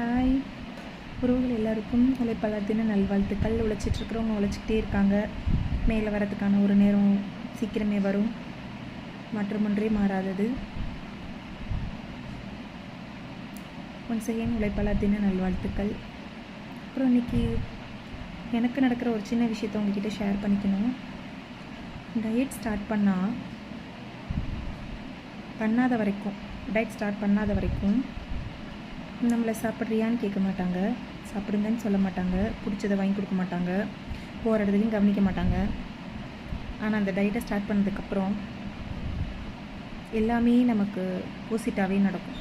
Hi உறவுகள் எல்லாருக்கும் உழைப்பாளர் தின நல்வாழ்த்துக்கள். உழைச்சிட்ருக்கிறவங்க உழைச்சிக்கிட்டே இருக்காங்க. மேலே வரதுக்கான ஒரு நேரம் சீக்கிரமே வரும். மாற்றமொன்றே மாறாதது. ஒன்ஸ் அகெயின் உழைப்பாளர் தின நல்வாழ்த்துக்கள். அப்புறம் இன்றைக்கி எனக்கு நடக்கிற ஒரு சின்ன விஷயத்தை உங்ககிட்ட ஷேர் பண்ணிக்கணும். டயட் ஸ்டார்ட் பண்ணாத வரைக்கும் நம்மளை சாப்பிட்றியான்னு கேட்க மாட்டாங்க, சாப்பிடுங்கன்னு சொல்ல மாட்டாங்க, பிடிச்சதை வாங்கி கொடுக்க மாட்டாங்க, போகிற இடத்துலையும் கவனிக்க மாட்டாங்க. ஆனால் அந்த டயட்டை ஸ்டார்ட் பண்ணதுக்கப்புறம் எல்லாமே நமக்கு ஆப்போசிட்டாகவே நடக்கும்.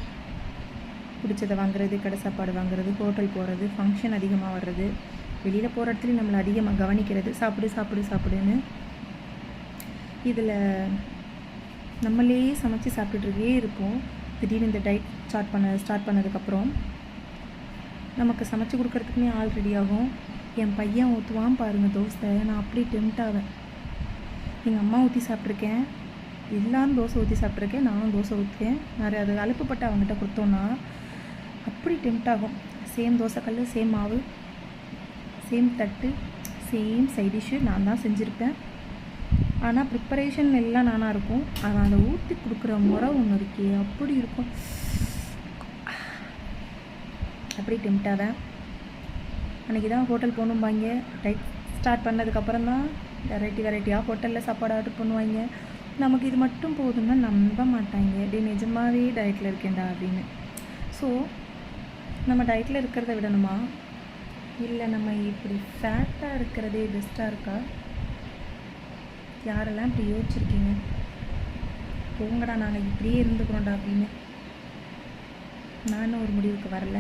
பிடிச்சதை வாங்குறது, கடை சாப்பாடு வாங்குறது, ஹோட்டல் போகிறது, ஃபங்க்ஷன் அதிகமாக வர்றது, வெளியில் போகிற இடத்துலையும் நம்மளை அதிகமாக கவனிக்கிறது, சாப்பிடுன்னு. இதில் நம்மளே சமைச்சு சாப்பிட்டுட்டே இருப்போம். திடீர்னு இந்த டயட் ஸ்டார்ட் பண்ணதுக்கப்புறம் நமக்கு சமைச்சு கொடுக்கறதுக்குமே ஆள் ரெடி ஆகும். என் பையன் ஊற்றுவான் பாருங்கள் தோசை, நான் அப்படி டெம்ட் ஆவேன். எங்கள் அம்மா ஊற்றி சாப்பிட்ருக்கேன், எல்லாரும் தோசை ஊற்றி சாப்பிட்ருக்கேன், நானும் தோசை ஊற்றுவேன். நிறைய அது அலுப்புப்பட்டு அவங்ககிட்ட கொடுத்தோன்னா அப்படி டெம்ட் ஆகும். சேம் தோசைக்கல், சேம் மாவு, சேம் தட்டு, சேம் சைட் டிஷ்ஷு நான் தான் செஞ்சுருப்பேன். ஆனால் ப்ரிப்பரேஷன் எல்லாம் நானாக இருக்கும். ஆனால் அதை ஊற்றி கொடுக்குற முறை ஒன்று இருக்கே, அப்படி இருக்கும். அப்படி டெம்ட்டாவேன். அன்றைக்கி தான் ஹோட்டல் போகணும்பாங்க. டயட் ஸ்டார்ட் பண்ணதுக்கப்புறம் தான் வெரைட்டியாக ஹோட்டலில் சாப்பாடு ஆர்டர் பண்ணுவாங்க. நமக்கு இது மட்டும் போதும்னா நம்ப மாட்டாங்க. அப்படி நிஜமாகவே டயட்டில் இருக்கேன்டா அப்படின்னு. ஸோ நம்ம டயட்டில் இருக்கிறத விடணுமா, இல்லை நம்ம இப்படி ஃபேட்டாக இருக்கிறதே பெஸ்ட்டாக இருக்கா? யாரெல்லாம் இப்படி யோசிச்சிருக்கீங்க? போங்கடா நாங்கள் இப்படியே இருந்துக்கிறோம்டா அப்படின்னு. நானும் ஒரு முடிவுக்கு வரல.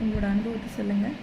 உங்களோட அனுபவத்தை சொல்லுங்கள்.